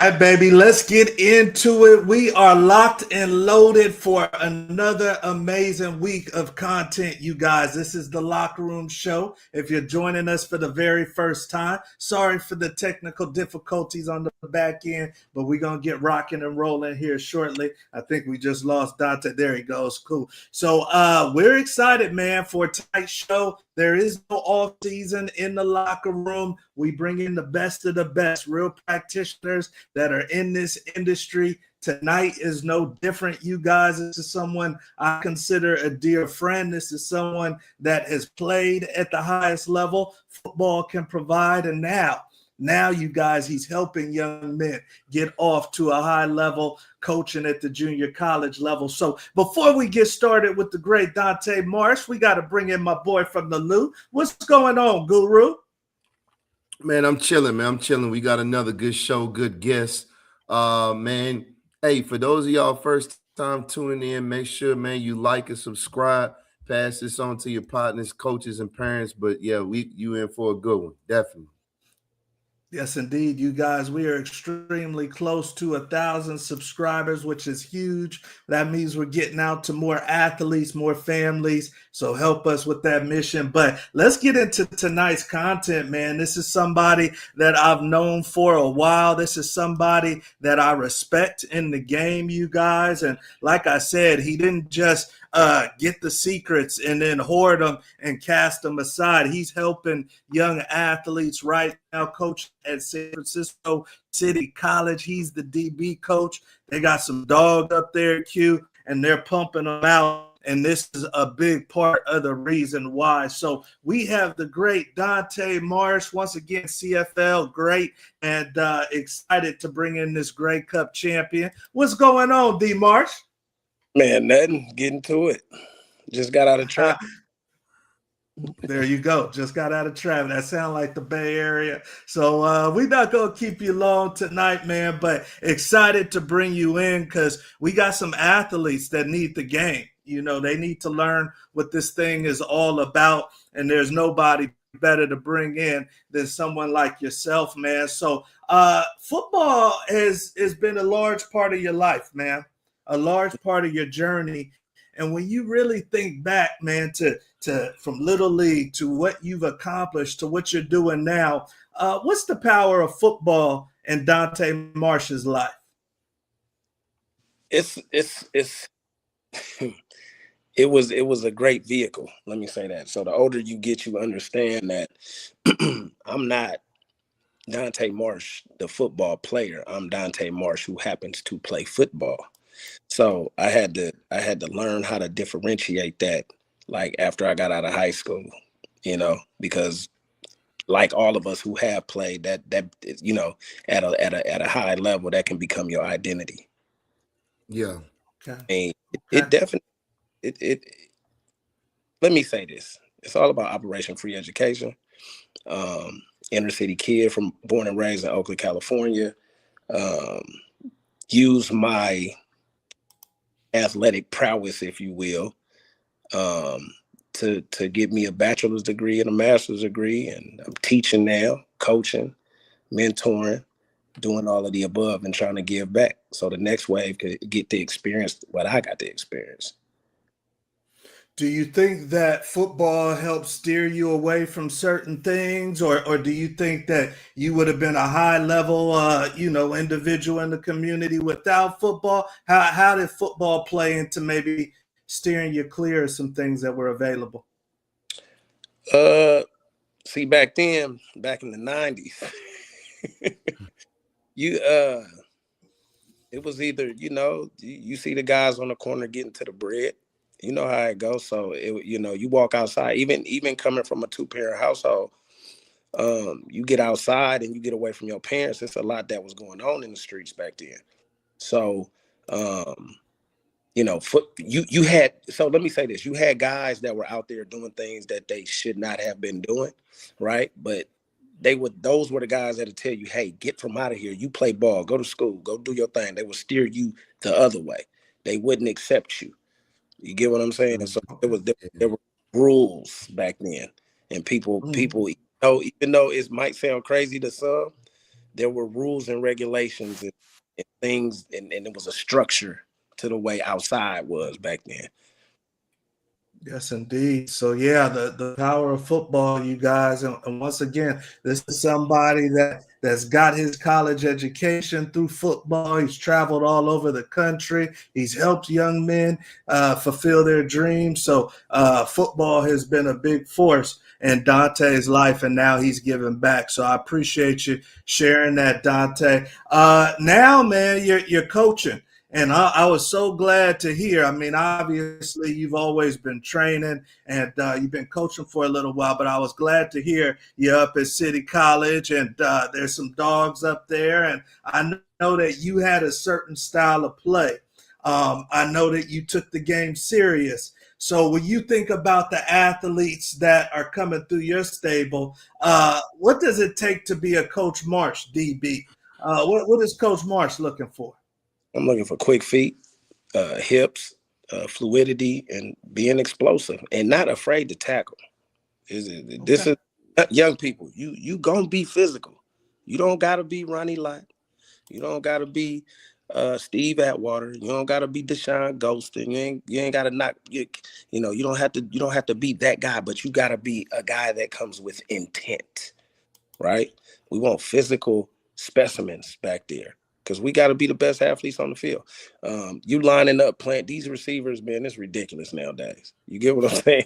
right, baby, let's get into it. We are locked and loaded for another amazing week of content, you guys. This is the Locker Room Show. If you're joining us for the very first time, sorry for the technical difficulties on the back end, but we're going to get rocking and rolling here shortly. I think we just lost Dante. There he goes. Cool. So we're excited, man, for a tight show. There is no off season in the locker room. We bring in the best of the best, real practitioners that are in this industry. Tonight is no different, you guys. This is someone I consider a dear friend. This is someone that has played at the highest level football can provide. And now, you guys, he's helping young men get off to a high level, coaching at the junior college level. So before we get started with the great Dante Marsh, we got to bring in my boy from the Lou. What's going on, Guru? Man, I'm chilling, man. I'm chilling. We got another good show, good guest. Man, hey, for those of y'all first time tuning in, make sure, man, you like and subscribe. Pass this on to your partners, coaches, and parents. But yeah, you in for a good one, definitely. Yes, indeed, you guys. We are extremely close to 1,000 subscribers, which is huge. That means we're getting out to more athletes, more families. So help us with that mission. But let's get into tonight's content, man. This is somebody that I've known for a while. This is somebody that I respect in the game, you guys. And like I said, he didn't just get the secrets and then hoard them and cast them aside. He's helping young athletes right now, coach at San Francisco City College. He's the DB coach. They got some dog up there, Q, and they're pumping them out. And this is a big part of the reason why. So we have the great Dante Marsh, once again, CFL Great, and excited to bring in this Grey Cup champion. What's going on, D. Marsh? Man, nothing. Getting to it. Just got out of traffic. There you go. Just got out of traffic. That sounds like the Bay Area. So we're not going to keep you long tonight, man, but excited to bring you in because we got some athletes that need the game. You know, they need to learn what this thing is all about, and there's nobody better to bring in than someone like yourself, man. So football has been a large part of your life, man, a large part of your journey. And when you really think back, man, to from Little League to what you've accomplished to what you're doing now, what's the power of football in Dante Marsh's life? It's it was a great vehicle. Let me say that. So the older you get, you understand that I'm not Dante Marsh, the football player. I'm Dante Marsh, who happens to play football. So I had to learn how to differentiate that, like after I got out of high school, you know, because like all of us who have played that you know, at a high level, that can become your identity. Yeah. Okay. I mean, it definitely let me say this. It's all about Operation Free Education. Inner city kid born and raised in Oakland, California. Use my athletic prowess, if you will, to get me a bachelor's degree and a master's degree. And I'm teaching now, coaching, mentoring, doing all of the above and trying to give back. So the next wave could get to experience what I got to experience. Do you think that football helped steer you away from certain things, or do you think that you would have been a high level, individual in the community without football? How did football play into maybe steering you clear of some things that were available? See, back in the 90s, it was either, you see the guys on the corner getting to the bread. You know how it goes. So, you walk outside, even coming from a two-parent household, you get outside and you get away from your parents. There's a lot that was going on in the streets back then. So, you had, so let me say this, you had guys that were out there doing things that they should not have been doing, right? But those were the guys that would tell you, hey, get from out of here. You play ball, go to school, go do your thing. They would steer you the other way. They wouldn't accept you. You get what I'm saying? And so there were rules back then, and people, even though it might sound crazy to some, there were rules and regulations and things, and it was a structure to the way outside was back then. Yes, indeed. So yeah, the power of football, you guys, and once again, this is somebody that's got his college education through football. He's traveled all over the country. He's helped young men fulfill their dreams. So football has been a big force in Dante's life, and now he's giving back. So I appreciate you sharing that, Dante. Now, man, you're coaching. And I was so glad to hear. I mean, obviously, you've always been training and you've been coaching for a little while, but I was glad to hear you're up at City College and there's some dogs up there. And I know that you had a certain style of play. I know that you took the game serious. So when you think about the athletes that are coming through your stable, what does it take to be a Coach Marsh, DB? What is Coach Marsh looking for? I'm looking for quick feet, hips, fluidity, and being explosive and not afraid to tackle. This is young people. You gonna be physical. You don't gotta be Ronnie Lott. You don't gotta be Steve Atwater. You don't gotta be Deshaun Golston. You ain't gotta knock. You don't have to be that guy, but you gotta be a guy that comes with intent, right? We want physical specimens back there, because we got to be the best athletes on the field. You lining up, playing these receivers, man, it's ridiculous nowadays. You get what I'm saying?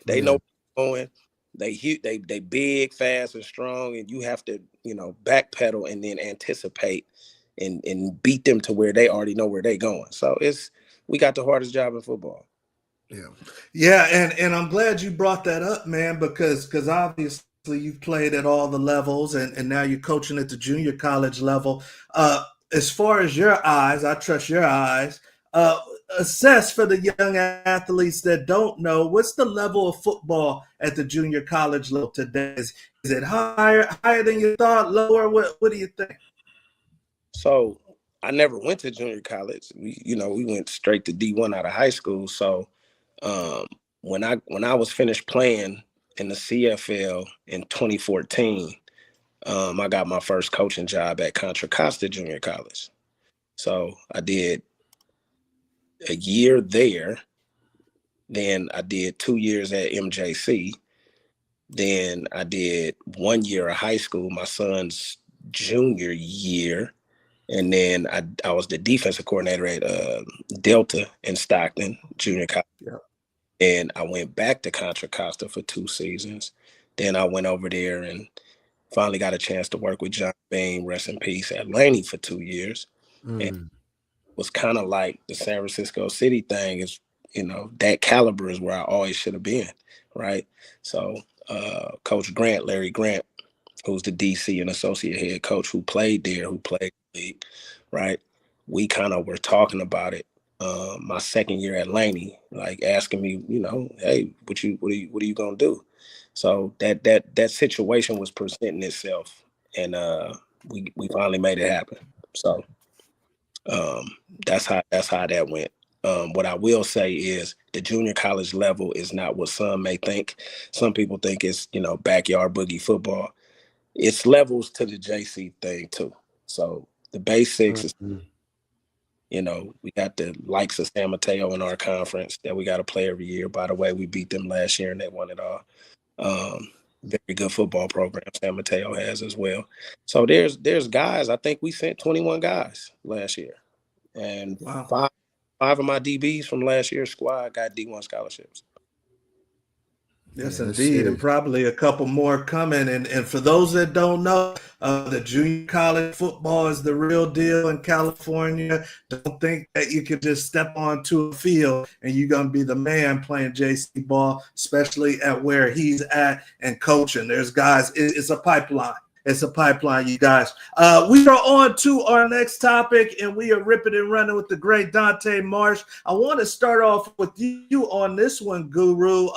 They know what's going. They big, fast, and strong, and you have to, backpedal and then anticipate and beat them to where they already know where they're going. So we got the hardest job in football. Yeah, and I'm glad you brought that up, man, because obviously you've played at all the levels and now you're coaching at the junior college level. As far as your eyes, I trust your eyes, assess for the young athletes that don't know, what's the level of football at the junior college level today? Is it higher than you thought, lower? What do you think? So I never went to junior college. We went straight to D1 out of high school. So when I was finished playing in the CFL in 2014, I got my first coaching job at Contra Costa Junior College. So I did a year there. Then I did 2 years at MJC. Then I did 1 year of high school, my son's junior year. And then I was the defensive coordinator at Delta in Stockton Junior College. Yeah. And I went back to Contra Costa for 2 seasons. Then I went over there and finally got a chance to work with John Bean, rest in peace, at Laney for 2 years. And it was kind of like the San Francisco City thing is, that caliber is where I always should have been, right? So Coach Grant, Larry Grant, who's the DC and associate head coach who played there, who played the league, right? We kind of were talking about it my second year at Laney, like asking me, hey, what are you gonna do? So that situation was presenting itself, and we finally made it happen. So that's how that went. What I will say is the junior college level is not what some may think. Some people think it's backyard boogie football. It's levels to the JC thing too. So the basics is, we got the likes of San Mateo in our conference that we got to play every year. By the way, we beat them last year and they won it all. Very good football program San Mateo has as well. So there's guys. I think we sent 21 guys last year, and wow. five of my DBs from last year's squad got D1 scholarships. Yes, indeed, and probably a couple more coming. And for those that don't know, the junior college football is the real deal in California. Don't think that you could just step onto a field and you're going to be the man playing JC ball, especially at where he's at and coaching. There's guys, it's a pipeline. It's a pipeline, you guys. We are on to our next topic, and we are ripping and running with the great Dante Marsh. I want to start off with you on this one, Guru.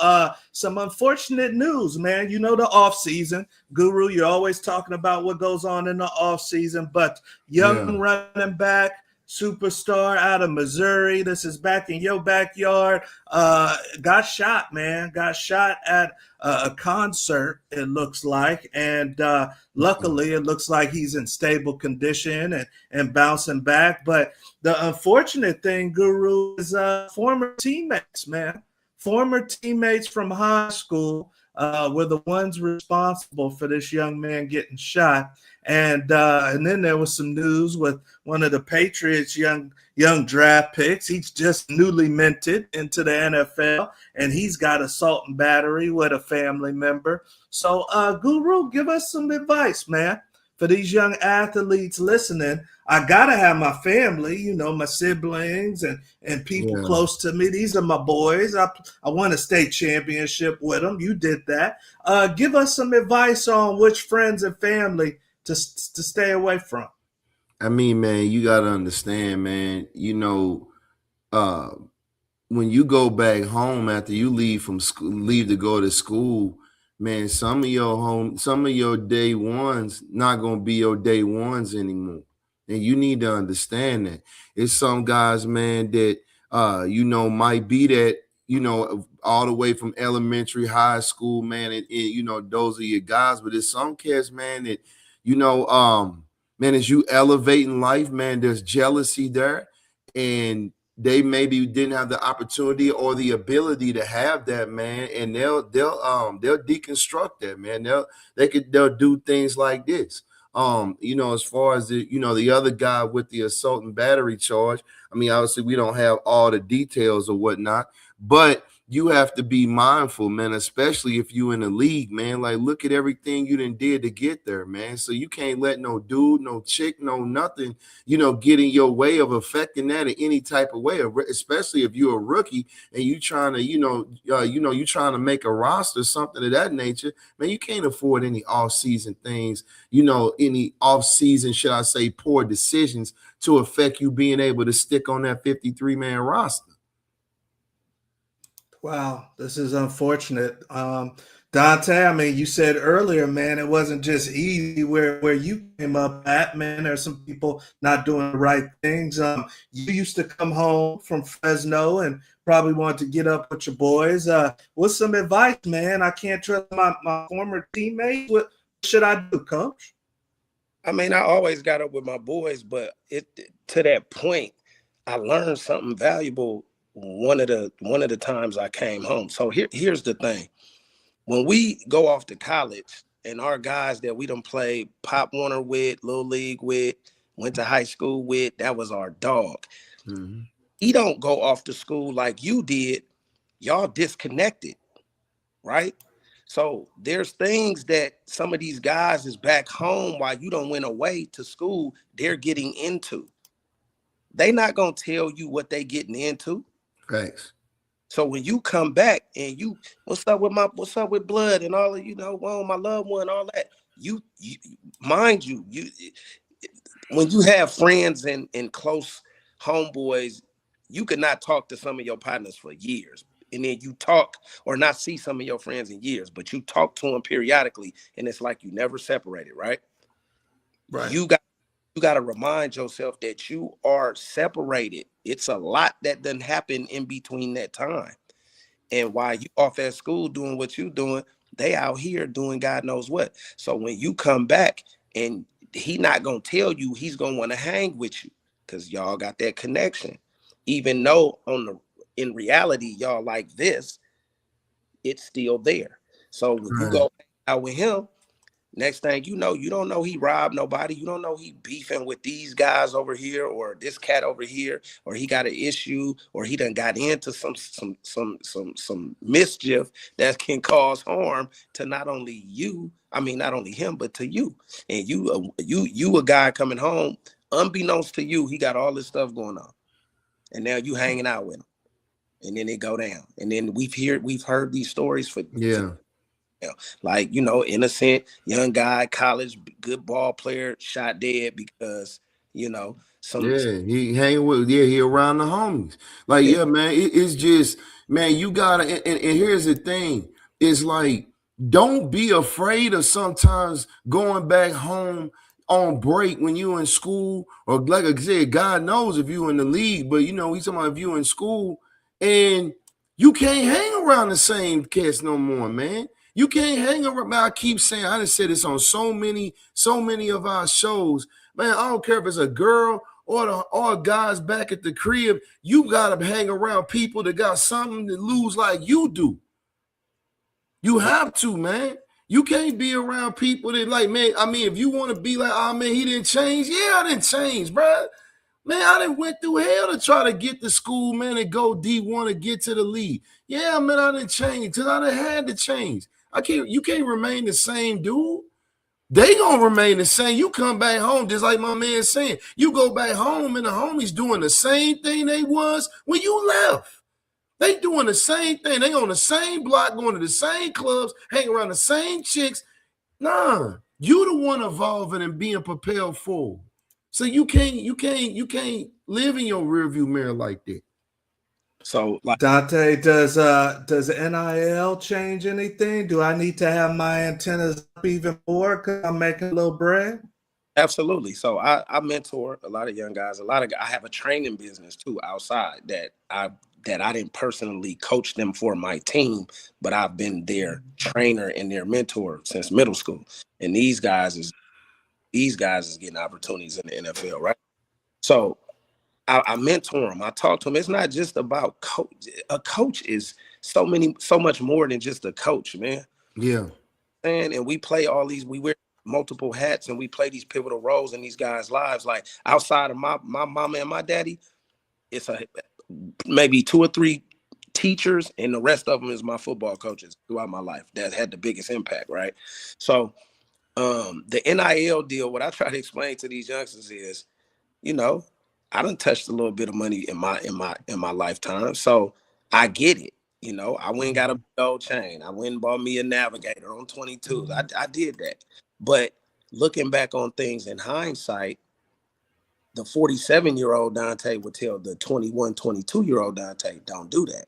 Some unfortunate news, man. The offseason. Guru, you're always talking about what goes on in the offseason, but young running back superstar out of Missouri. This is back in your backyard. Got shot, man. Got shot at a concert, it looks like. And luckily, it looks like he's in stable condition and bouncing back. But the unfortunate thing, Guru, is former teammates, man. Former teammates from high school were the ones responsible for this young man getting shot. And then there was some news with one of the Patriots' young draft picks. He's just newly minted into the NFL, and he's got assault and battery with a family member. So, Guru, give us some advice, man, for these young athletes listening. I gotta have my family, you know, my siblings and people close to me. These are my boys. I won a state championship with them. You did that. Give us some advice on which friends and family to stay away from. I mean, man, you got to understand, man, you know, when you go back home after you leave from school, leave to go to school, man, some of your day ones not going to be your day ones anymore. And you need to understand that. It's some guys, man, that, you know, might be that, you know, all the way from elementary, high school, man, and you know, those are your guys. But there's some kids, man, that, you know, man, as you elevate in life, man, there's jealousy there. And they maybe didn't have the opportunity or the ability to have that, man. And they'll deconstruct that, man. They'll do things like this. You know, as far as the other guy with the assault and battery charge, I mean, obviously we don't have all the details or whatnot, but you have to be mindful, man, especially if you in the league, man. Like, look at everything you done did to get there, man. So you can't let no dude, no chick, no nothing, you know, get in your way of affecting that in any type of way, especially if you're a rookie and you trying to, you trying to make a roster, something of that nature, man. You can't afford any off-season things, you know, any off-season, should I say, poor decisions to affect you being able to stick on that 53-man roster. Wow, this is unfortunate. Dante, I mean, you said earlier, man, it wasn't just easy where you came up at, man. There's some people not doing the right things. You used to come home from Fresno and probably want to get up with your boys. What's some advice, man? I can't trust my former teammates. What should I do, Coach? I mean, I always got up with my boys, but to that point, I learned something valuable one of the times I came home. So here's the thing. When we go off to college and our guys that we done played Pop Warner with, Little League with, went to high school with, that was our dog. Mm-hmm. He don't go off to school like you did. Y'all disconnected, right? So there's things that some of these guys is back home while you don't went away to school, they're getting into. They not going to tell you what they getting into. Thanks. So when you come back and you, what's up with blood and all of, you know, well, my loved one, all that, you mind you, when you have friends and close homeboys, you could not talk to some of your partners for years. And then you talk or not see some of your friends in years, but you talk to them periodically. And it's like you never separated, right? Right. You got to remind yourself that you are separated. It's a lot that doesn't happen in between that time. And while you off at school doing what you doing, they out here doing God knows what. So when you come back and he not going to tell you, he's going to want to hang with you because y'all got that connection. Even though in reality, y'all like this, it's still there. So when you go out with him, next thing you know, you don't know he robbed nobody. You don't know he beefing with these guys over here or this cat over here, or he got an issue, or he done got into some mischief that can cause harm to not only him, but to you. And you a guy coming home, unbeknownst to you, he got all this stuff going on, and now you hanging out with him, and then it go down, and then we've heard these stories for like, you know, innocent young guy, college, good ball player, shot dead because, you know, he hanging with, he around the homies. Like, man, it's just, man, you gotta, and here's the thing, it's like, don't be afraid of sometimes going back home, on break when you in school, or like I said, God knows if you in the league, but you know, we talking about if you in school and you can't hang around the same cats no more, man. You can't hang around. Man, I keep saying, I done said this on so many of our shows. Man, I don't care if it's a girl or guys back at the crib. You gotta hang around people that got something to lose like you do. You have to, man. You can't be around people that like, man, I mean, if you want to be like, oh, man, he didn't change. Yeah, I didn't change, bro. Man, I done went through hell to try to get to school, man, and go D1 and get to the league. Yeah, man, I didn't change because I done had to change. You can't remain the same, dude. They gonna remain the same. You come back home, just like my man saying, you go back home and the homies doing the same thing they was when you left. They doing the same thing. They on the same block, going to the same clubs, hanging around the same chicks. Nah, you the one evolving and being propelled forward. So you can't live in your rearview mirror like that. So, like, Dante, does NIL change anything? Do I need to have my antennas up even more because I'm making a little bread? absolutely. So I mentor a lot of young guys. I have a training business too outside that I didn't personally coach them for my team, but I've been their trainer and their mentor since middle school. And these guys is getting opportunities in the NFL, right? So I mentor them. I talk to them. It's not just about coach. A coach is so much more than just a coach, man. Yeah. And we play we wear multiple hats and we play these pivotal roles in these guys' lives. Like outside of my mama and my daddy, it's maybe 2 or 3 teachers, and the rest of them is my football coaches throughout my life that had the biggest impact, right? So the NIL deal, what I try to explain to these youngsters is, you know, I done touched a little bit of money in my lifetime. So I get it. You know, I went and got a gold chain. I went and bought me a Navigator on 22s. I did that. But looking back on things in hindsight, the 47-year-old Dante would tell the 21, 22-year-old Dante, don't do that.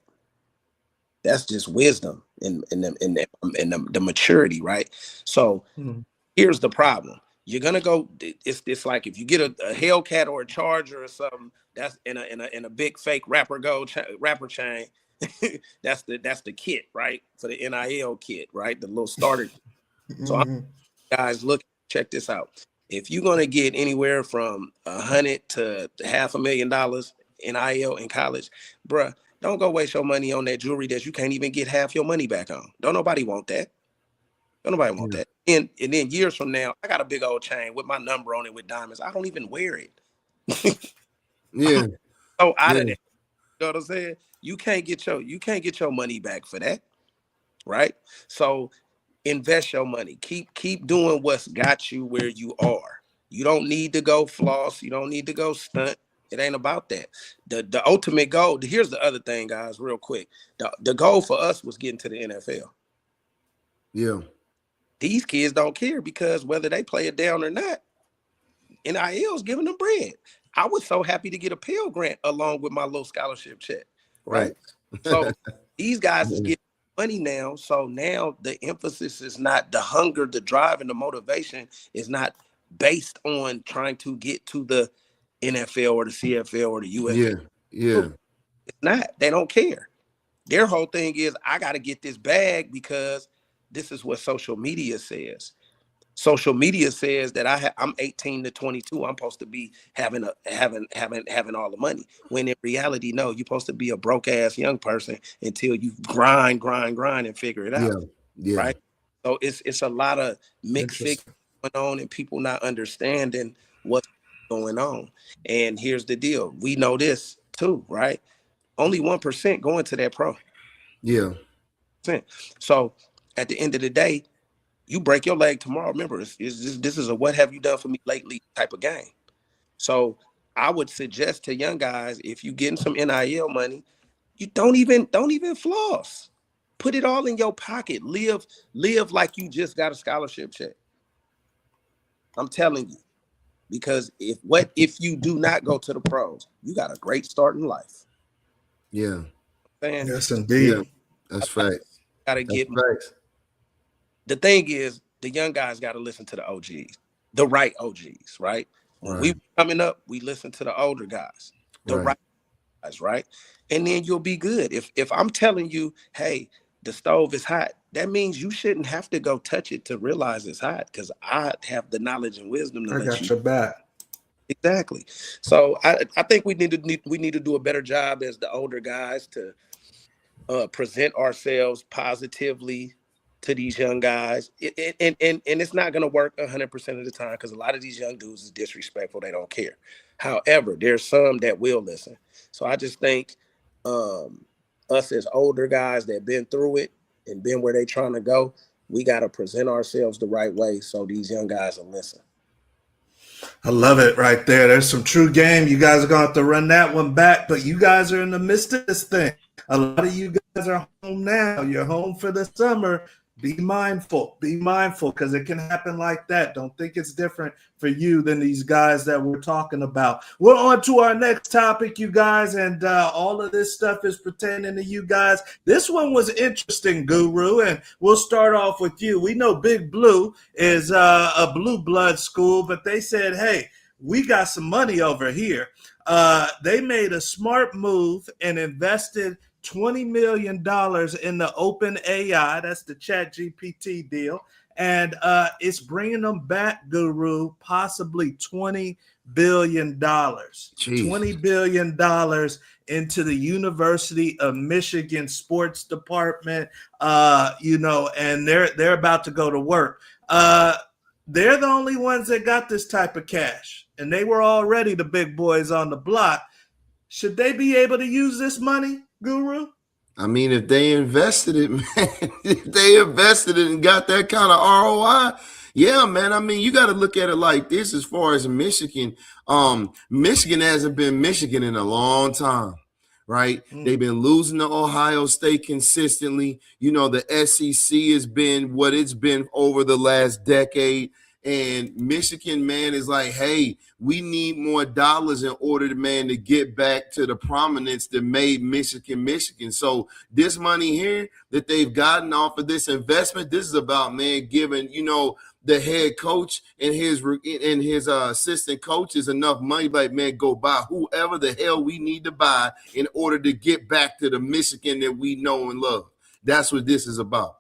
That's just wisdom and the maturity, right? So here's the problem. You're gonna go. It's like if you get a Hellcat or a Charger or something that's in a big fake rapper chain. that's the kit, right? For the NIL kit, right? The little starter. So guys, look, check this out. If you're gonna get anywhere from $100,000 to $500,000 NIL in college, bruh, don't go waste your money on that jewelry that you can't even get half your money back on. Don't nobody want that. Don't nobody want that. And then years from now, I got a big old chain with my number on it with diamonds. I don't even wear it. Yeah. So out of that, you know what I'm saying? You can't get your money back for that, right? So invest your money. Keep doing what's got you where you are. You don't need to go floss. You don't need to go stunt. It ain't about that. The ultimate goal. Here's the other thing, guys, real quick. The goal for us was getting to the NFL. Yeah. These kids don't care because whether they play it down or not, NIL is giving them bread. I was so happy to get a Pell Grant along with my little scholarship check, right? So these guys is getting money now. So now the emphasis is not the hunger, the drive, and the motivation is not based on trying to get to the NFL or the CFL or the UFL. Yeah. It's not. They don't care. Their whole thing is, I got to get this bag because this is what social media says. Social media says that I'm 18 to 22. I'm supposed to be having all the money. When in reality, no, you're supposed to be a broke ass young person until you grind and figure it out. Yeah. Right. So it's a lot of mixed signals going on and people not understanding what's going on. And here's the deal. We know this too, right? Only 1% going to that pro. Yeah. So at the end of the day, you break your leg tomorrow. Remember, this is a what have you done for me lately type of game. So I would suggest to young guys, if you getting some NIL money, you don't even floss. Put it all in your pocket. Live like you just got a scholarship check. I'm telling you, because if you do not go to the pros, you got a great start in life. Yeah. Yes, indeed. Yeah. That's facts. Gotta get facts. The thing is, the young guys got to listen to the OGs. the right OGs, right? When we Right. were coming up, we listened to the older guys, the Right. right guys, right? And then you'll be good. If I'm telling you, hey, the stove is hot, that means you shouldn't have to go touch it to realize it's hot, because I have the knowledge and wisdom to I let got you. your back. Exactly. So I think we need to do a better job as the older guys to present ourselves positively to these young guys. And it's not going to work 100% of the time, because a lot of these young dudes is disrespectful. They don't care. However, there's some that will listen. So I just think um, us as older guys that been through it and been where they trying to go, we got to present ourselves the right way so these young guys will listen. I love it right there. There's some true game. You guys are going to have to run that one back, but you guys are in the midst of this thing. A lot of you guys are home now. You're home for the summer. Be mindful. Be mindful, because it can happen like that. Don't think it's different for you than these guys that we're talking about. We're on to our next topic, you guys, and all of this stuff is pertaining to you guys. This one was interesting, Guru, and we'll start off with you. We know Big Blue is a blue blood school, but they said, hey, we got some money over here. They made a smart move and invested $20 million in the open AI. That's the Chat GPT deal. And it's bringing them back, Guru, possibly $20 billion. $20 billion into the University of Michigan sports department, and they're about to go to work. They're the only ones that got this type of cash, and they were already the big boys on the block. Should they be able to use this money, Guru? I mean, if they invested it, man, if they invested it and got that kind of ROI, yeah, man. I mean, you got to look at it like this. As far as Michigan, Michigan hasn't been Michigan in a long time, right? They've been losing to Ohio State consistently. You know, the SEC has been what it's been over the last decade. And Michigan, man, is like, hey, we need more dollars in order to, man, to get back to the prominence that made Michigan, Michigan. So this money here that they've gotten off of this investment, this is about, man, giving, the head coach and his assistant coaches enough money, like, man, go buy whoever the hell we need to buy in order to get back to the Michigan that we know and love. That's what this is about.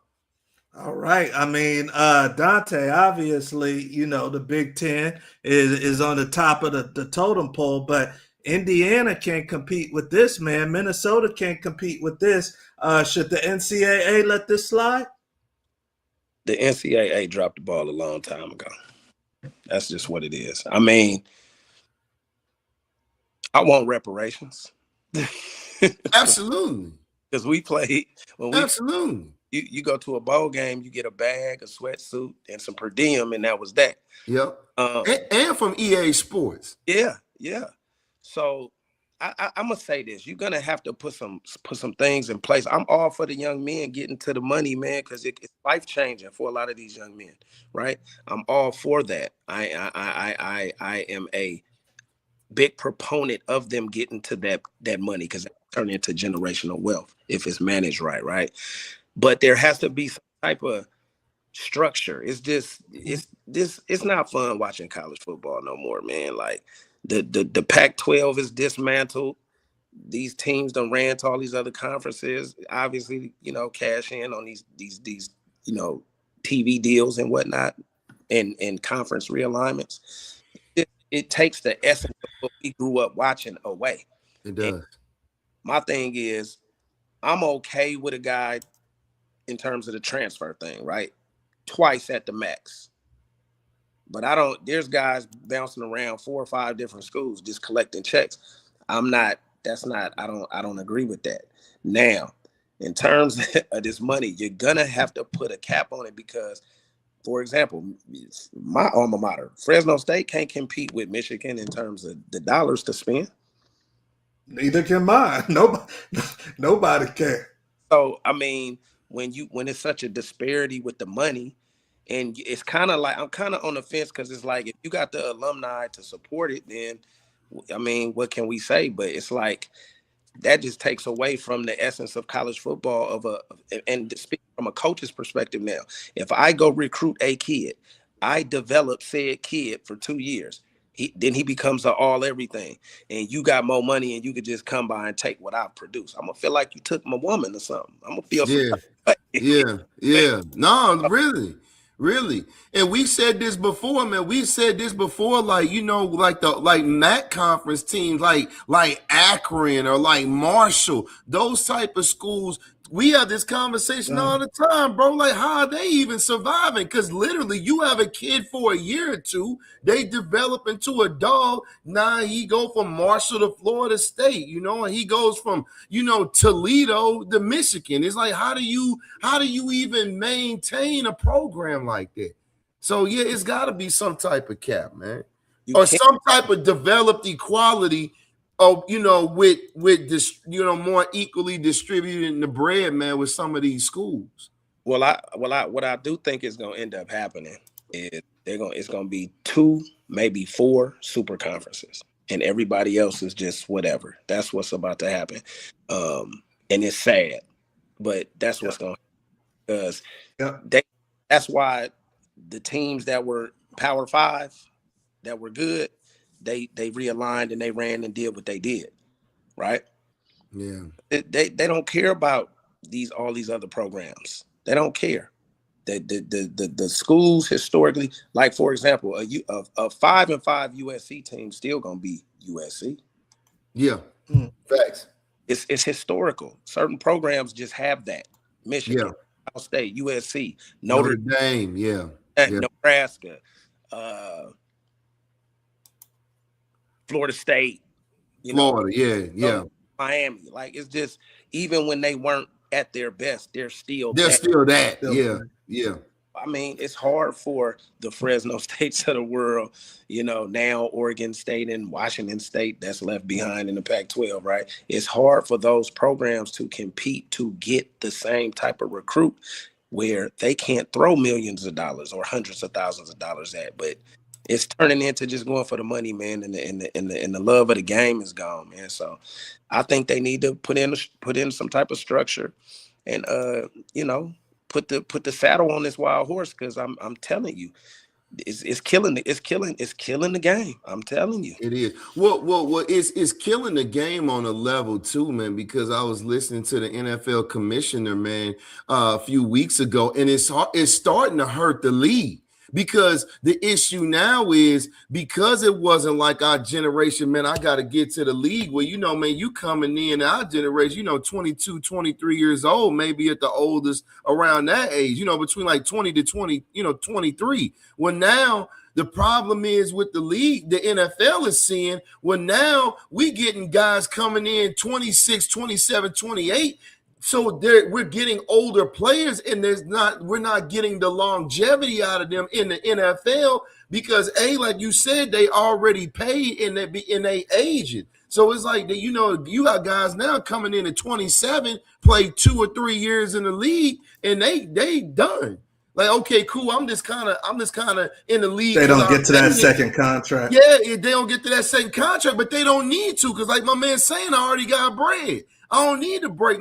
All right. I mean, Dante, obviously, the Big Ten is on the top of the totem pole, but Indiana can't compete with this, man. Minnesota can't compete with this. Should the NCAA let this slide? The NCAA dropped the ball a long time ago. That's just what it is. I mean, I want reparations. Absolutely. Because we played Absolutely. You go to a bowl game, you get a bag, a sweatsuit, and some per diem, and that was that. Yep. And from EA Sports. Yeah. So I'm gonna say this: you're gonna have to put some things in place. I'm all for the young men getting to the money, man, because it's life changing for a lot of these young men, right? I'm all for that. I am a big proponent of them getting to that money, because it turn into generational wealth if it's managed right. But there has to be some type of structure. It's not fun watching college football no more, man. Like the Pac-12 is dismantled. These teams done ran to all these other conferences. Obviously, cash in on these TV deals and whatnot, and conference realignments. It takes the essence of what we grew up watching away. It does. And my thing is, I'm okay with a guy in terms of the transfer thing, right? Twice at the max. But there's guys bouncing around 4 or 5 different schools just collecting checks. I don't agree with that. Now, in terms of this money, you're gonna have to put a cap on it, because, for example, my alma mater, Fresno State, can't compete with Michigan in terms of the dollars to spend. Neither can mine. Nobody can. So, I mean, when it's such a disparity with the money, and it's kind of like, I'm kind of on the fence, because it's like, if you got the alumni to support it, then, I mean, what can we say? But it's like, that just takes away from the essence of college football and speaking from a coach's perspective now. If I go recruit a kid, I developed said kid for 2 years. Then he becomes an all everything, and you got more money, and you could just come by and take what I produce. I'm gonna feel like you took my woman or something. I'm gonna feel some Yeah. type of way. Yeah. No, really. Really. And we said this before, man. We said this before, like, you know, like the MAC conference teams, like Akron or like Marshall, those type of schools. We have this conversation all the time, bro. Like, how are they even surviving? Because literally, you have a kid for a year or two, they develop into a dog. Now he go from Marshall to Florida State, you know, and he goes from, you know, Toledo to Michigan. It's like, how do you even maintain a program like that? So yeah, it's got to be some type of cap, man, or some type of developed equality. Oh, you know, with this, you know, more equally distributing the bread, man, with some of these schools. What I do think is gonna end up happening is it's gonna be 2, maybe 4 super conferences, and everybody else is just whatever. That's what's about to happen, and it's sad, but that's what's going. Because that's why the teams that were Power 5 that were good, they realigned and they ran and did what they did, right? Yeah. They don't care about all these other programs. They don't care. The schools historically, like for example, a 5-5 USC team still gonna be USC. Yeah. Facts. It's historical. Certain programs just have that. Michigan, Ohio State, USC, Notre Dame, Nebraska, Florida State, Florida, Miami. Like, it's just, even when they weren't at their best, they're still that. Yeah. I mean, it's hard for the Fresno States of the world, you know, now Oregon State and Washington State that's left behind in the Pac-12, right? It's hard for those programs to compete to get the same type of recruit where they can't throw millions of dollars or hundreds of thousands of dollars at, but it's turning into just going for the money, man, and the love of the game is gone, man. So I think they need to put in some type of structure and you know, put the saddle on this wild horse, because I'm telling you, it's killing the game. I'm telling you, it is. Well, it's killing the game on a level too, man. Because I was listening to the NFL commissioner, man, a few weeks ago, and it's starting to hurt the league. Because the issue now is, because it wasn't like our generation, man, I got to get to the league where, you know, man, you coming in our generation, you know, 22, 23 years old, maybe at the oldest around that age, you know, between like 20 to 20, you know, 23. Well, now the problem is with the league, the NFL is seeing, well, now we getting guys coming in 26, 27, 28. So we're getting older players, and we're not getting the longevity out of them in the NFL because, like you said, they already paid and they aging. So it's like, you know, you got guys now coming in at 27, play 2 or 3 years in the league, and they done. Like, okay, cool. I'm just kind of in the league. They don't get to that second contract. Yeah, they don't get to that second contract, but they don't need to, because like my man's saying, I already got bread. I don't need to break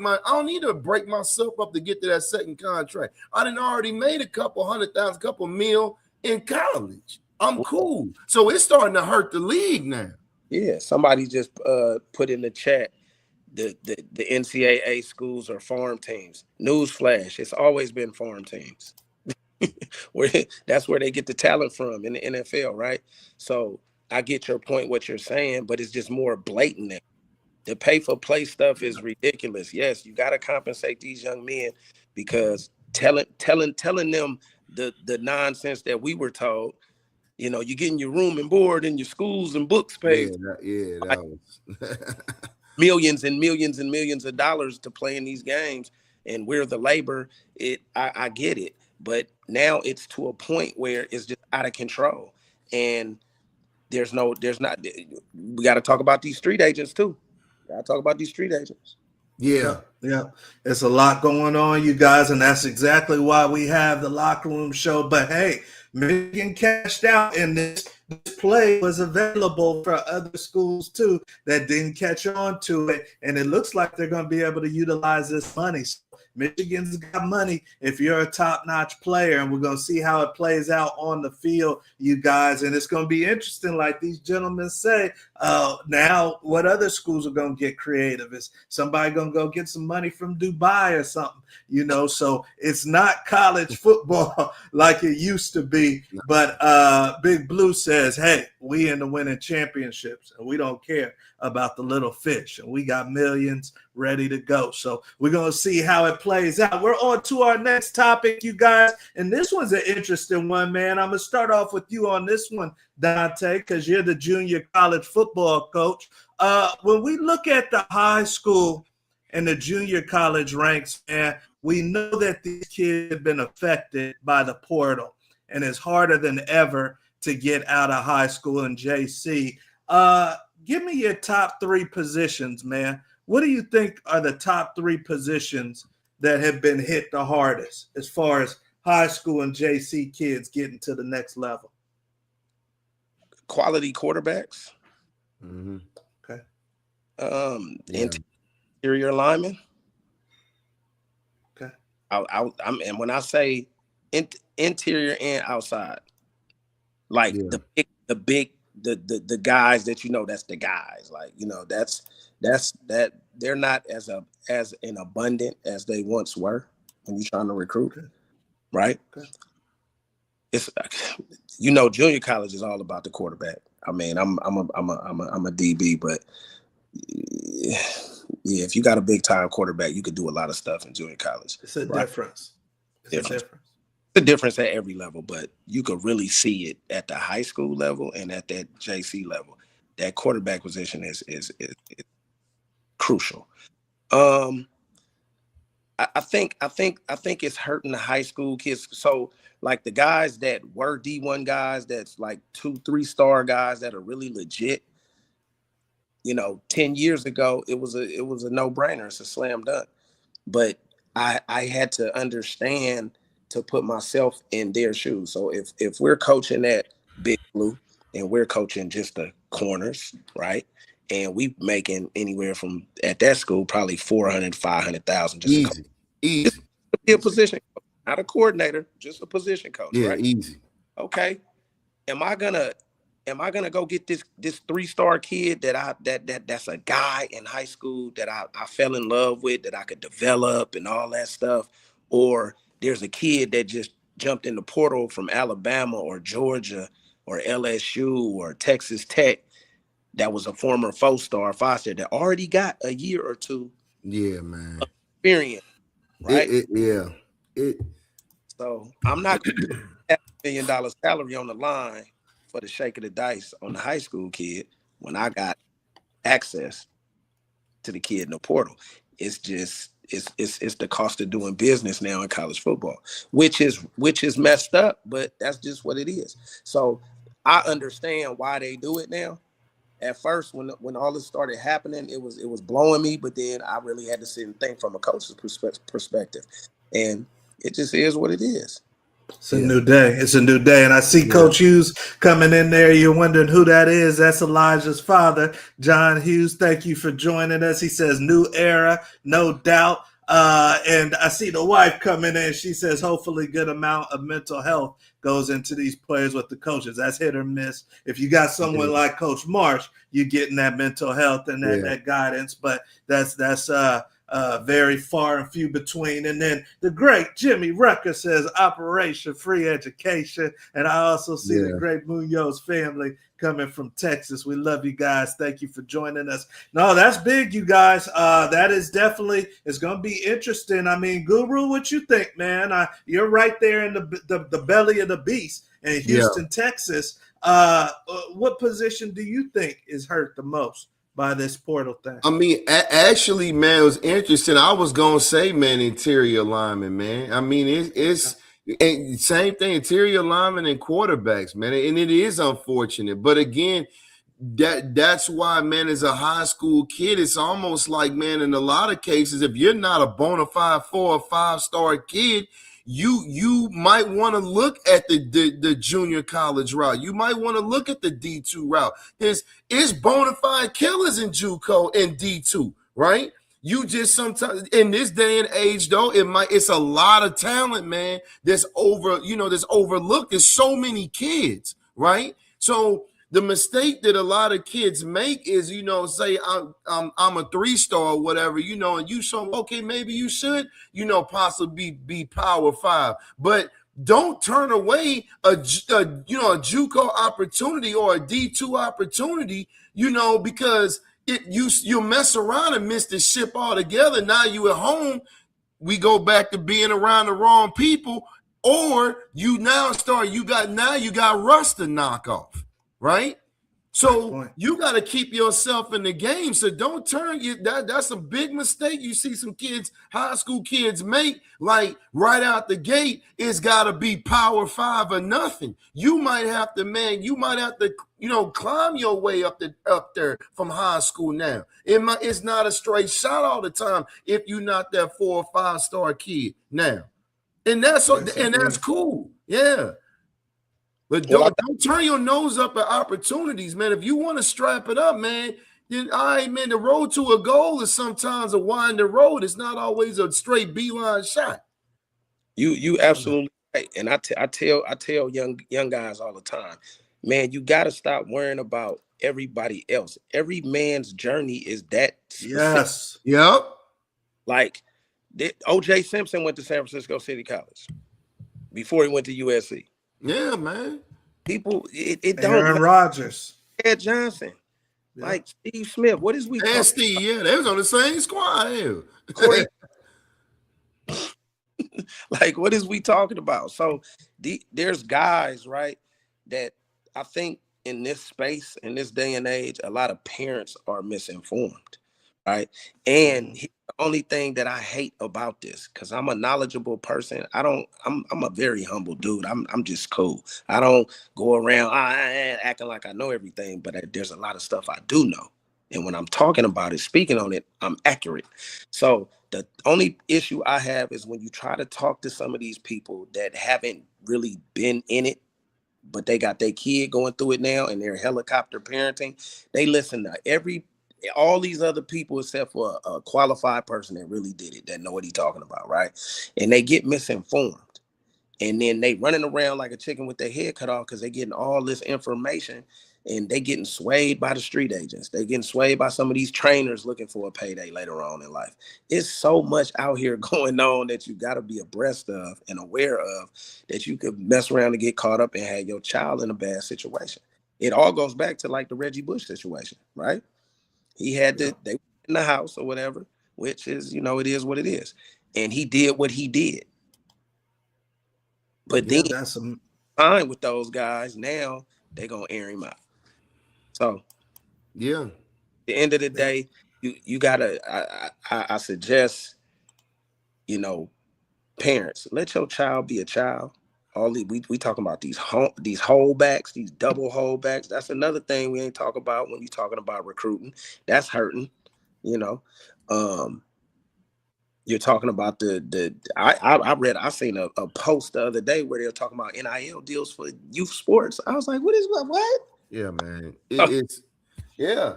myself up to get to that second contract. I done already made a couple $100,000, couple mil in college. I'm cool. So it's starting to hurt the league now. Yeah, somebody just put in the chat the NCAA schools are farm teams. Newsflash, it's always been farm teams. That's where they get the talent from in the NFL, right? So I get your point, what you're saying, but it's just more blatant now. The pay for play stuff is ridiculous. Yes, you got to compensate these young men, because telling them the nonsense that we were told. You know, you're getting your room and board and your schools and books paid. That was millions and millions and millions of dollars to play in these games, and we're the labor. I get it, but now it's to a point where it's just out of control, and we got to talk about these street agents too. Got to talk about these street agents. Yeah. It's a lot going on, you guys, and that's exactly why we have the Locker Room Show. But hey, Michigan cashed out, and this play was available for other schools too that didn't catch on to it, and it looks like they're going to be able to utilize this money. Michigan's got money if you're a top-notch player, and we're going to see how it plays out on the field, you guys. And it's going to be interesting, like these gentlemen say. Now, what other schools are going to get creative? Is somebody going to go get some money from Dubai or something? So it's not college football like it used to be. But Big Blue says, hey, we in the winning championships, and we don't care about the little fish, and we got millions ready to go. So we're going to see how it plays out. We're on to our next topic, you guys, and this one's an interesting one, man. I'm going to start off with you on this one, Dante, because you're the junior college football coach. When we look at the high school and the junior college ranks, man, we know that these kids have been affected by the portal, and it's harder than ever to get out of high school and JC. Give me your top 3 positions, man. What do you think are the top 3 positions that have been hit the hardest as far as high school and JC kids getting to the next level? Quality quarterbacks. Mm-hmm. Okay. Interior linemen. Okay. And when I say interior and outside, like the guys that that's the guys. Like that's they're not as an abundant as they once were when you're trying to recruit, right? Okay. It's junior college is all about the quarterback. I mean, I'm a DB, but yeah, if you got a big time quarterback, you could do a lot of stuff in junior college. It's a difference. It's a difference at every level, but you could really see it at the high school level and at that JC level. That quarterback position is crucial. I think it's hurting the high school kids. So like the guys that were D1 guys, that's like 2-3 star guys that are really legit. 10 years ago, it was a no-brainer. It's a slam dunk. But I had to understand to put myself in their shoes. So if we're coaching at Big Blue and we're coaching just the corners, right? And we making anywhere from at that school probably 400, 500,000 just easy. Be a position coach, not a coordinator, just a position coach. Yeah, right? Easy. Okay. Am I gonna go get this 3-star kid that's a guy in high school that I fell in love with, that I could develop and all that stuff? Or there's a kid that just jumped in the portal from Alabama or Georgia or LSU or Texas Tech that was a former 4-star, 5-star that already got a year or 2 experience, right? So I'm not going to put $500 million salary on the line for the shake of the dice on the high school kid when I got access to the kid in the portal. It's just it's the cost of doing business now in college football, which is messed up, but that's just what it is. So I understand why they do it now. At first, when all this started happening, it was blowing me, but then I really had to sit and think from a coach's perspective, and it just is what it is. It's a new day. It's a new day. And I see Coach Hughes coming in there. You're wondering who that is. That's Elijah's father, John Hughes. Thank you for joining us. He says, new era, no doubt. And I see the wife coming in. She says, hopefully good amount of mental health goes into these players with the coaches. That's hit or miss. If you got someone like Coach Marsh, you're getting that mental health and that guidance. But that's very far and few between. And then the great Jimmy Rucker says Operation Free Education. And I also see the great Munoz family coming from Texas. We love you guys. Thank you for joining us. No, that's big, you guys. That is definitely, it's going to be interesting. I mean, Guru, what you think, man? You're right there in the belly of the beast in Houston, Texas. What position do you think is hurt the most by this portal thing? I mean, actually, man, it was interesting. I was gonna say, man, interior lineman, man. I mean, it's and same thing, interior lineman and quarterbacks, man. And it is unfortunate, but again, that's why, man, as a high school kid, it's almost like, man, in a lot of cases, if you're not a bona fide 4 or 5-star kid, you might want to look at the junior college route. You might want to look at the D2 route. There's bona fide killers in JUCO and D2, right? You just sometimes in this day and age, though, it's a lot of talent, man, that's overlooked. There's so many kids, right? So the mistake that a lot of kids make is, say I'm a 3-star or whatever, and you show them, okay, maybe you should, possibly be Power 5, but don't turn away a JUCO opportunity or a D2 opportunity, because you'll mess around and miss the ship altogether. Now you at home, we go back to being around the wrong people, or you got rust to knock off, right? So you got to keep yourself in the game. So don't turn that's a big mistake you see some kids, high school kids make, like right out the gate. It's got to be Power 5 or nothing. You might have to climb your way up there from high school now. It's not a straight shot all the time if you're not that 4 or 5-star kid now. And that's cool. Yeah. But don't turn your nose up at opportunities, man. If you want to strap it up, man, then all right, man, the road to a goal is sometimes a winding road. It's not always a straight beeline shot. You absolutely right. And I tell young guys all the time, man, you got to stop worrying about everybody else. Every man's journey is that specific. Yes. Yep. Like O.J. Simpson went to San Francisco City College before he went to USC. Yeah, man. People, it don't. Aaron Rodgers, Ed Johnson, like Steve Smith. What is we? And Steve, yeah, they was on the same squad here. Like, what is we talking about? So there's guys, right, that I think in this space, in this day and age, a lot of parents are misinformed, right? And the only thing that I hate about this, because I'm a knowledgeable person, I'm a very humble dude. I'm just cool. I don't go around acting like I know everything, but there's a lot of stuff I do know. And when I'm talking about it, speaking on it, I'm accurate. So the only issue I have is when you try to talk to some of these people that haven't really been in it, but they got their kid going through it now and they're helicopter parenting. They listen to all these other people except for a qualified person that really did it, that know what he's talking about, right? And they get misinformed. And then they running around like a chicken with their head cut off because they're getting all this information and they getting swayed by the street agents. They getting swayed by some of these trainers looking for a payday later on in life. It's so much out here going on that you got to be abreast of and aware of, that you could mess around and get caught up and have your child in a bad situation. It all goes back to like the Reggie Bush situation, right? He had they were in the house or whatever, which is, it is what it is. And he did what he did. But then that's fine with those guys. Now they're going to air him out. So, yeah. At the end of the day, you got to, I suggest, parents, let your child be a child. We talking about these holdbacks, these double holdbacks. That's another thing we ain't talk about when you're talking about recruiting. That's hurting, You're talking about I seen a post the other day where they were talking about NIL deals for youth sports. I was like, what? Yeah, man. Yeah.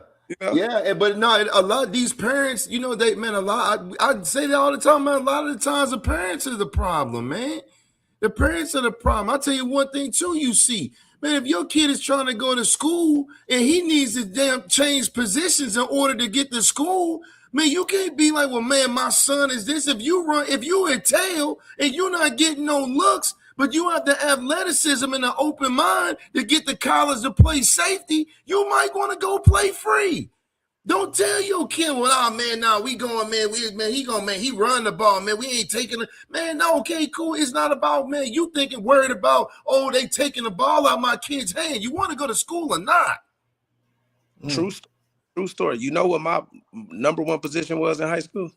Yeah, but no, a lot of these parents, I'd say that all the time, man. A lot of the times the parents are the problem, man. The parents are the problem. I'll tell you one thing too, you see. Man, if your kid is trying to go to school and he needs to change positions in order to get to school, man, you can't be like, well, man, my son is this. If you in tail and you're not getting no looks, but you have the athleticism and an open mind to get to college to play safety, you might want to go play free. Don't tell your kid, well, we going, man, he run the ball, man, we ain't taking it. Man, no, okay, cool. It's not about, man, you worried about, they taking the ball out of my kid's hand. You want to go to school or not? True story. You know what my number one position was in high school?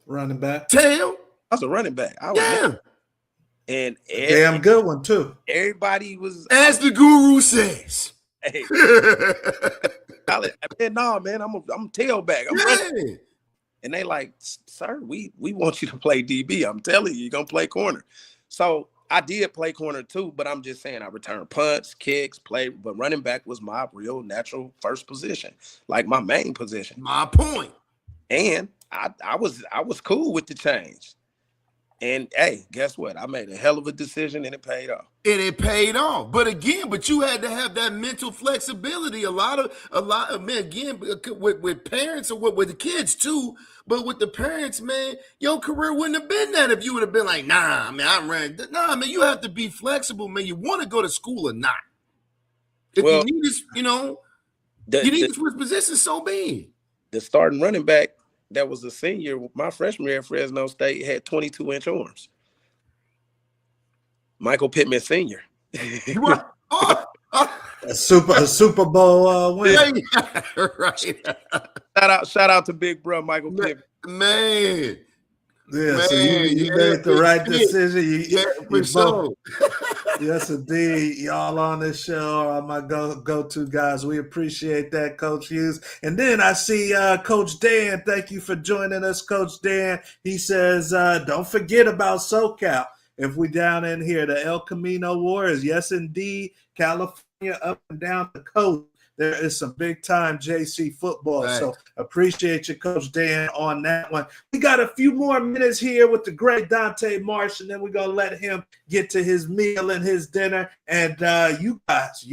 Running back. Tail. I was a running back. I was and damn good one too. Everybody was, as the guru says. Hey, man, I'm tailback. I'm running. And they like, sir, we want you to play DB. I'm telling you're gonna play corner. So I did play corner too, but I'm just saying I returned punts, kicks, but running back was my real natural first position, like my main position. My point. And I was cool with the change. And hey, guess what? I made a hell of a decision and it paid off. And it paid off. But again, you had to have that mental flexibility. A lot of man, again, with parents or with the kids too. But with the parents, man, your career wouldn't have been that if you would have been like, nah, man, I'm ready. Nah, man, you have to be flexible, man. You want to go to school or not. If you need this, you need to switch positions, so be it. The starting running back that was a senior, my freshman year at Fresno State, had 22-inch arms. Michael Pittman Sr. A Super Bowl win. Yeah, right. Shout out to big bro Michael Pittman. Man. Yeah, so you made the right decision. For sure. Yes, indeed. Y'all on this show are my go-to guys. We appreciate that, Coach Hughes. And then I see Coach Dan. Thank you for joining us, Coach Dan. He says, don't forget about SoCal. If we down in here, the El Camino Warriors, yes, indeed, California up and down the coast. There is some big-time JC football. Right. So appreciate you, Coach Dan, on that one. We got a few more minutes here with the great Dante Marsh, and then we're going to let him get to his meal and his dinner. And you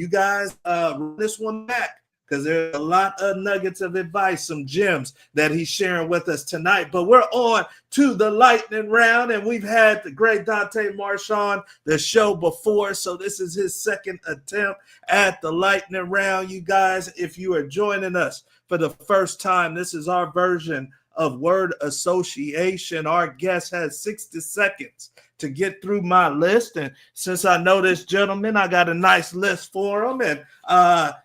guys run this one back, because there's a lot of nuggets of advice, some gems that he's sharing with us tonight. But we're on to the lightning round, and we've had the great Dante Marsh on the show before, so this is his second attempt at the lightning round. You guys, if you are joining us for the first time, this is our version of word association. Our guest has 60 seconds to get through my list, and since I know this gentleman, I got a nice list for him, and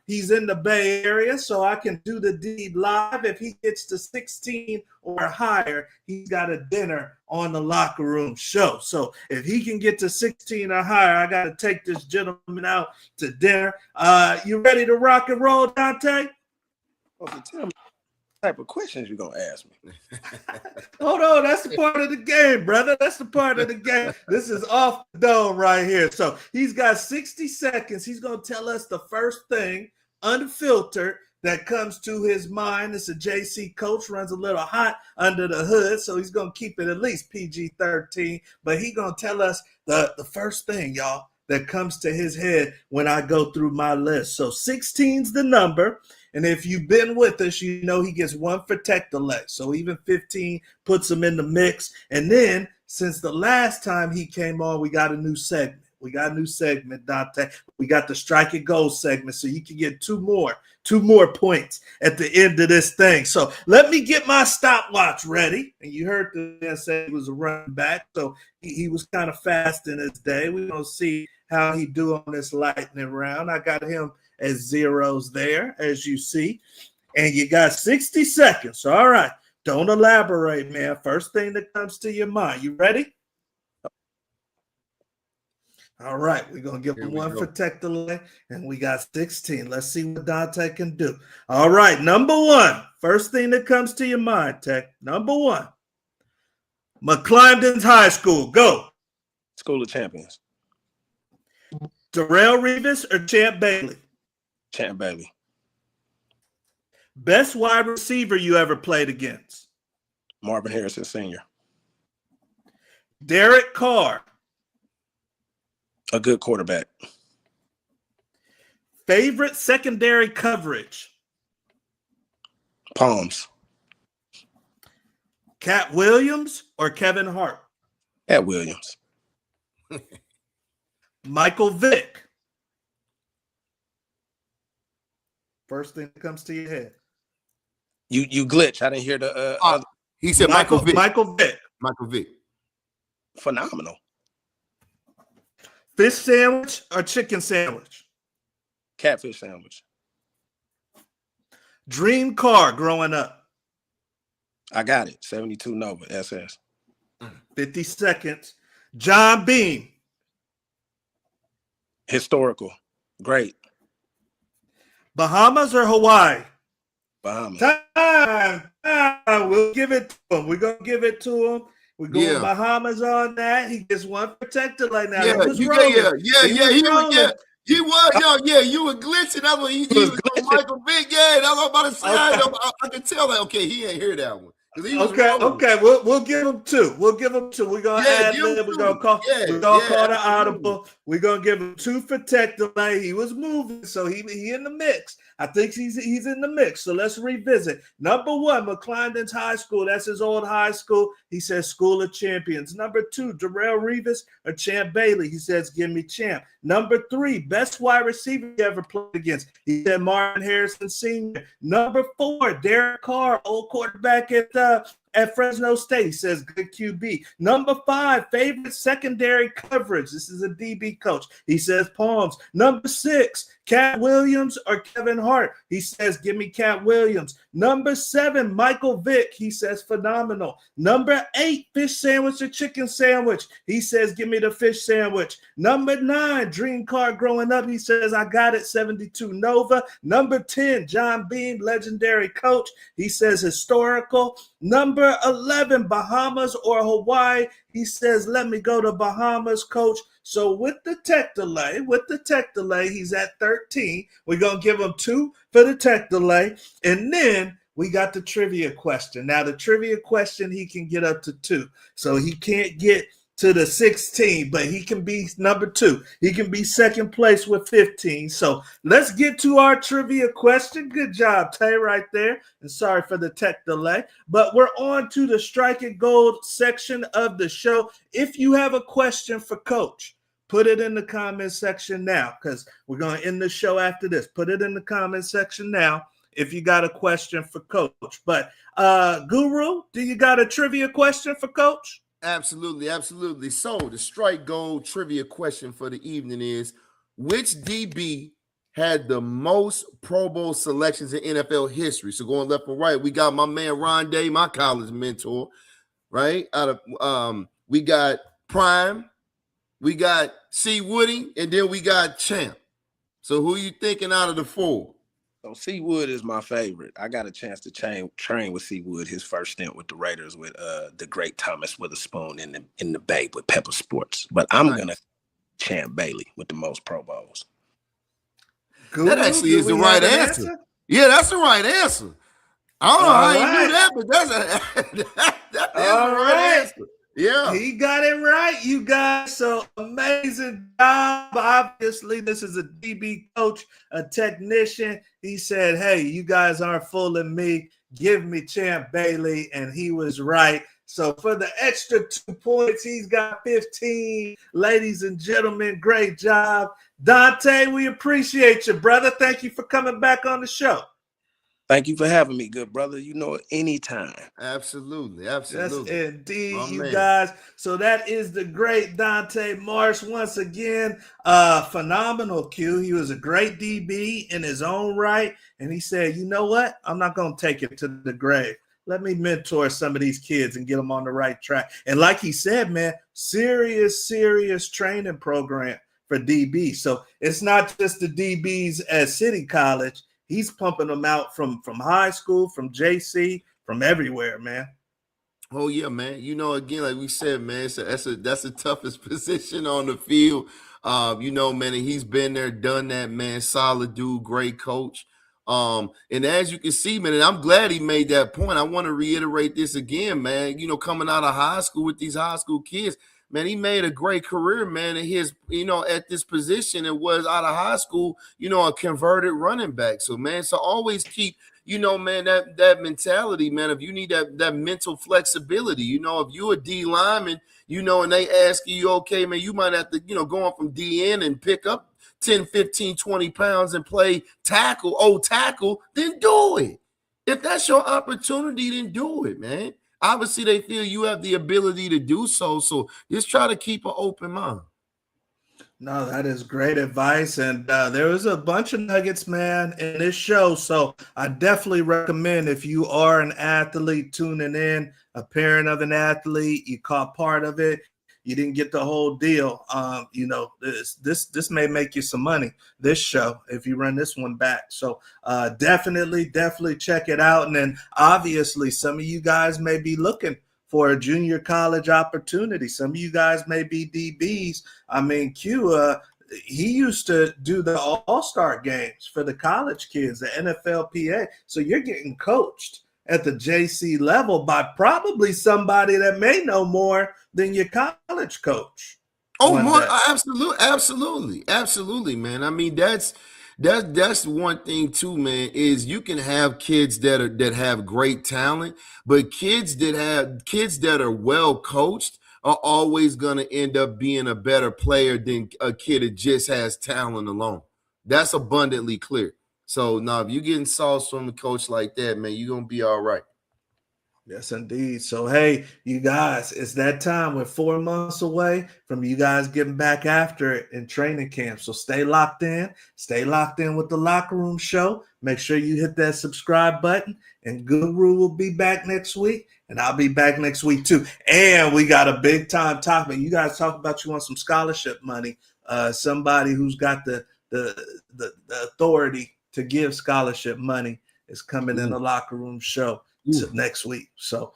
he's in the Bay Area, so I can do the deed live. If he gets to 16 or higher, he's got a dinner on the Locker Room Show. So if he can get to 16 or higher, I got to take this gentleman out to dinner. You ready to rock and roll, Dante? Okay, tell me what type of questions you gonna ask me. Hold on, that's the part of the game, brother. That's the part of the game. This is off the dome right here. So he's got 60 seconds. He's gonna tell us the first thing, unfiltered, that comes to his mind. It's a JC coach, runs a little hot under the hood, so he's gonna keep it at least PG-13. But he's gonna tell us the first thing, y'all, that comes to his head when I go through my list. So 16's the number. And if you've been with us, you know he gets one for tech delay. So even 15 puts him in the mix. And then since the last time he came on, we got a new segment. Dante. We got the Strike It Gold segment. So you can get two more points at the end of this thing. So let me get my stopwatch ready. And you heard the man say he was a running back. So he was kind of fast in his day. We're going to see how he do on this lightning round. I got him as zeros there, as you see. And you got 60 seconds. All right. Don't elaborate, man. First thing that comes to your mind. You ready? All right. We're going to give him one for tech delay. And we got 16. Let's see what Dante can do. All right. Number one. First thing that comes to your mind, Tech. Number one. McClendon's High School. Go. School of Champions. Darrell Revis or Champ Bailey? Champ Bailey. Best wide receiver you ever played against? Marvin Harrison Sr. Derek Carr. A good quarterback. Favorite secondary coverage? Palms. Cat Williams or Kevin Hart? Cat Williams. Michael Vick. First thing that comes to your head. You glitch. I didn't hear the he said Michael Vick. Michael Vick. Phenomenal. Fish sandwich or chicken sandwich? Catfish sandwich. Dream car growing up? I got it. 72 Nova SS. 50 seconds. John Beam. Historical. Great. Bahamas or Hawaii? Bahamas. Time. We'll give it to him. We're going to give it to him. We're going Bahamas on that. He gets one protected like that. You was. You were glitching. I was Michael Vick. Yeah, I was about to say. I could tell that. Okay, he ain't hear that one. Because he was Okay, rolling. okay. We'll give him two. We'll give him two. We're gonna add lib. We're gonna call the absolutely. audible. We're gonna give him two for tech delay. He was moving, so he in the mix. I think he's in the mix. So let's revisit. Number one, McClendon's High School. That's his old high school. He says School of Champions. Number two, Darrell Revis or Champ Bailey. He says, give me Champ. Number three, best wide receiver he ever played against. He said Marvin Harrison Sr. Number four, Derek Carr, old quarterback at Fresno State. He says good QB. Number five, favorite secondary coverage. This is a DB coach. He says Palms. Number six, Cat Williams or Kevin Hart. He says, give me Cat Williams. Number seven, Michael Vick. He says phenomenal. Number eight, fish sandwich or chicken sandwich. He says, give me the fish sandwich. Number nine, dream car growing up. He says, I got it, 72 Nova. Number 10, John Beam, legendary coach. He says historical. Number 11, Bahamas or Hawaii. He says, let me go to Bahamas, coach. So with the tech delay, he's at 13. We're going to give him 2 for the tech delay. And then we got the trivia question. Now, the trivia question, he can get up to 2. So he can't get to the 16, but he can be number 2. He can be second place with 15. So let's get to our trivia question. Good job, Tay, right there. And sorry for the tech delay. But we're on to the Strike and Gold section of the show. If you have a question for Coach, put it in the comment section now, because we're going to end the show after this. Put it in the comment section now if you got a question for Coach. But Guru, do you got a trivia question for Coach? Absolutely, absolutely. So the Strike Gold trivia question for the evening is, which DB had the most Pro Bowl selections in NFL history? So going left and right, we got my man Ron Day, my college mentor, right? We got Prime, we got C. Woody, and then we got Champ. So who you thinking out of the 4? So C. Wood is my favorite. I got a chance to train with C. Wood, his first stint with the Raiders with the great Thomas Witherspoon in the Bay with Pepper Sports. But I'm gonna Champ Bailey with the most Pro Bowls. Guru, that actually is the right answer. Yeah, that's the right answer. I don't know how you knew that, but that's the right answer. Yeah, he got it right, you guys. So amazing job. Obviously, this is a DB coach, a technician. He said, hey, you guys aren't fooling me. Give me Champ Bailey. And he was right. So for the extra 2 points, he's got 15. Ladies and gentlemen, great job. Dante, we appreciate you, brother. Thank you for coming back on the show. Thank you for having me, good brother. You know, anytime. Absolutely. Yes, indeed, you guys. So that is the great Dante Marsh once again. Phenomenal Q. He was a great DB in his own right. And he said, you know what? I'm not going to take it to the grave. Let me mentor some of these kids and get them on the right track. And like he said, man, serious training program for DB. So it's not just the DBs at City College. He's pumping them out from high school, from JC, from everywhere, man. Oh yeah, man. You know, again, like we said, man, that's the toughest position on the field. You know, man, and he's been there, done that, man. Solid dude, great coach. And as you can see, man, and I'm glad he made that point. I want to reiterate this again, man. You know, coming out of high school with these high school kids, man, he made a great career, man, in his, you know, at this position. It was out of high school, you know, a converted running back. So, man, so always keep, you know, man, that mentality, man, if you need that mental flexibility, you know, if you're a D lineman, you know, and they ask you, okay, man, you might have to, you know, go on from DN and pick up 10, 15, 20 pounds and play tackle, then do it. If that's your opportunity, then do it, man. Obviously, they feel you have the ability to do so. So just try to keep an open mind. No, that is great advice. And there was a bunch of nuggets, man, in this show. So I definitely recommend, if you are an athlete tuning in, a parent of an athlete, you caught part of it, you didn't get the whole deal. You know, this may make you some money, this show, if you run this one back. So definitely check it out. And then obviously some of you guys may be looking for a junior college opportunity. Some of you guys may be DBs. I mean, Q, he used to do the all-star games for the college kids, the NFLPA. So you're getting coached at the JC level by probably somebody that may know more than your college coach. Oh, more absolutely, man. I mean, that's one thing too, man. Is you can have kids that have great talent, but kids that are well coached are always going to end up being a better player than a kid that just has talent alone. That's abundantly clear. So now, if you're getting sauce from a coach like that, man, you're gonna be all right. Yes, indeed. So, hey, you guys, it's that time. We're 4 months away from you guys getting back after it in training camp. So stay locked in. Stay locked in with the Locker Room Show. Make sure you hit that subscribe button. And Guru will be back next week. And I'll be back next week, too. And we got a big-time topic. You guys talk about you want some scholarship money. Somebody who's got the authority to give scholarship money is coming in the Locker Room Show next week. So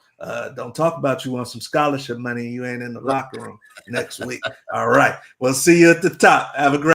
don't talk about you want some scholarship money and you ain't in the locker room next week. All right. We'll see you at the top. Have a great